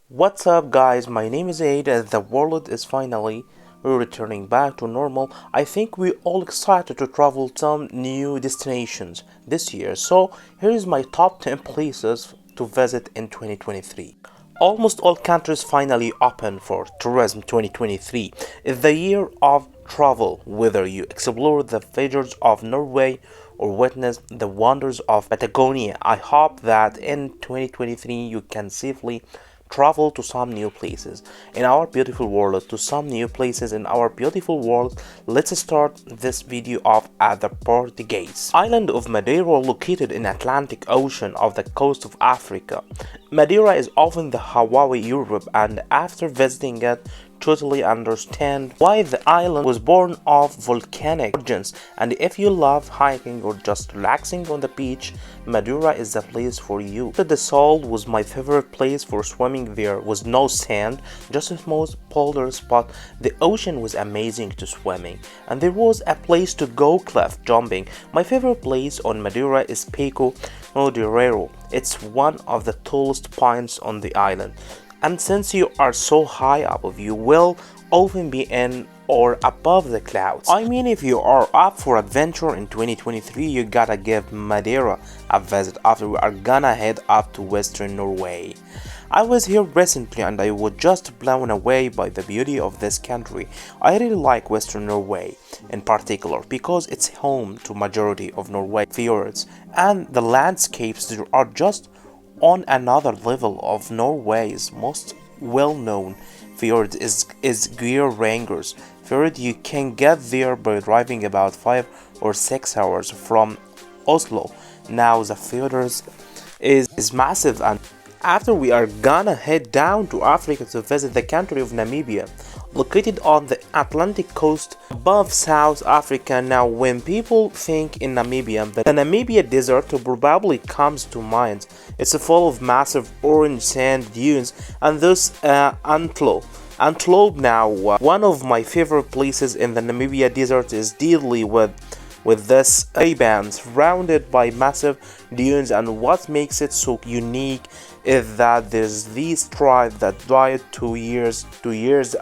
What's up guys, my name is Aid and the world is finally returning back to normal. I think we're all excited to travel some new destinations this year. So here is my top 10 places to visit in 2023. Almost all countries finally open for tourism. 2023 is the year of travel, whether you explore the fjords of Norway or witness the wonders of Patagonia. I hope that in 2023 you can safely travel to some new places in our beautiful world. Let's start this video off at the Portuguese island of Madeira, located in Atlantic Ocean off the coast of Africa. Madeira is often the Hawaii Europe, and after visiting it totally understand why the island was born of volcanic origins. And if you love hiking or just relaxing on the beach, Madeira is the place for you. The Sol was my favorite place for swimming. There was no sand, just a small boulders, but the ocean was amazing to swimming. And there was a place to go cliff jumping. My favorite place on Madeira is Pico Madeira. It's one of the tallest points on the island. And since you are so high up, you will often be in or above the clouds. I mean, if you are up for adventure in 2023, you gotta give Madeira a visit. After we are gonna head up to Western Norway. I was here recently and I was just blown away by the beauty of this country. I really like Western Norway in particular because it's home to majority of Norway fjords, and the landscapes there are just on another level. Of Norway's most well-known fjord is Geirangers Fjord. You can get there by driving about 5 or 6 hours from Oslo. Now the fjords is massive, and after we are gonna head down to Africa to visit the country of Namibia, located on the Atlantic coast above South Africa. Now when people think in Namibia, the Namibia desert probably comes to mind. It's full of massive orange sand dunes and those antelope. Now one of my favorite places in the Namibia desert is deadly with this band surrounded by massive dunes, and what makes it so unique is that there's this tribe that died 2 years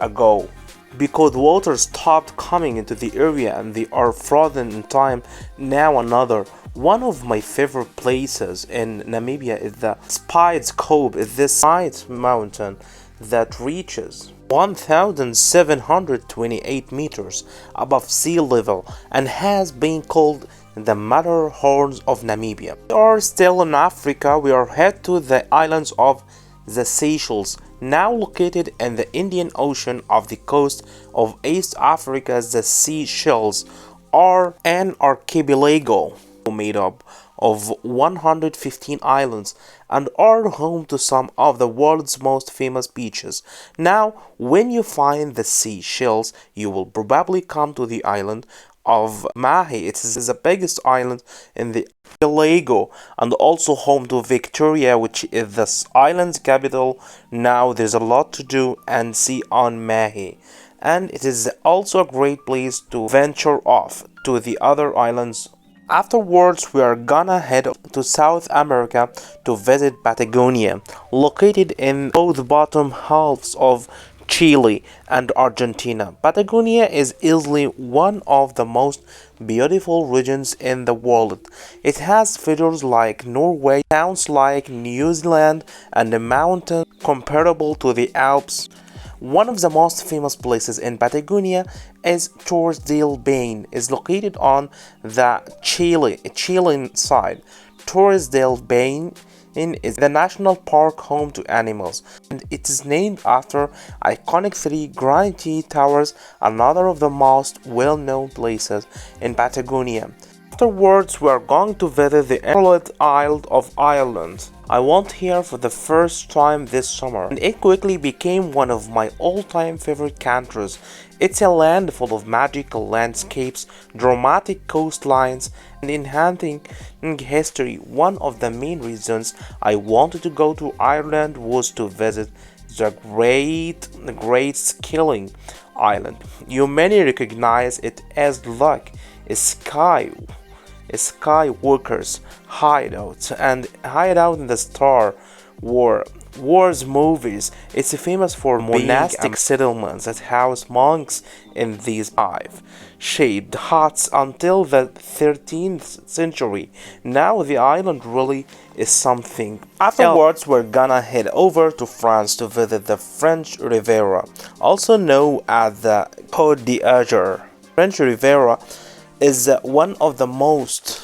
ago because water stopped coming into the area and they are frozen in time. Now another one of my favorite places in Namibia is the Spide's Cove. Is this giant mountain that reaches 1,728 meters above sea level and has been called the Mother Horns of Namibia. We are still in Africa. We are head to the islands of the Seychelles, now located in the Indian Ocean off the coast of East Africa. The Seychelles are an archipelago made up of 115 islands and are home to some of the world's most famous beaches. Now, when you find the Seychelles, you will probably come to the island of Mahi. It is the biggest island in the archipelago and also home to Victoria, which is the island's capital. Now, there's a lot to do and see on Mahi, and it is also a great place to venture off to the other islands. Afterwards, we are gonna head to South America to visit Patagonia, located in both bottom halves of Chile and Argentina. Patagonia is easily one of the most beautiful regions in the world. It has features like Norway, towns like New Zealand, and a mountain comparable to the Alps. One of the most famous places in Patagonia is Torres del Paine. Is located on the Chilean side. Torres del Paine is the national park home to animals, and it is named after iconic three granite towers, another of the most well-known places in Patagonia. Afterwards, we are going to visit the Emerald Isle of Ireland. I went here for the first time this summer, and it quickly became one of my all-time favorite countries. It's a land full of magical landscapes, dramatic coastlines, and enhancing history. One of the main reasons I wanted to go to Ireland was to visit the great Skilling Island. You may recognize it as like a skywalker's hideout in the star wars movies. It's famous for monastic settlements that house monks in these shaped huts until the 13th century. Now the island really is something. Afterwards, we're gonna head over to France to visit the French Riviera, also known as the Côte d'Azur. French Riviera is one of the most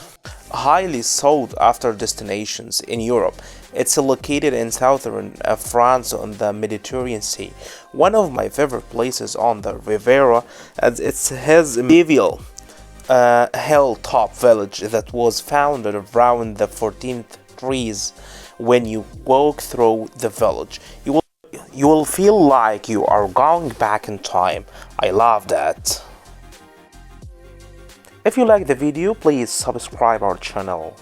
highly sought after destinations in Europe. It's located in southern France on the Mediterranean Sea. One of my favorite places on the Riviera, as it has a medieval hilltop village that was founded around the 14th trees. When you walk through the village, you will feel like you are going back in time. I love that. If you like the video, please subscribe our channel.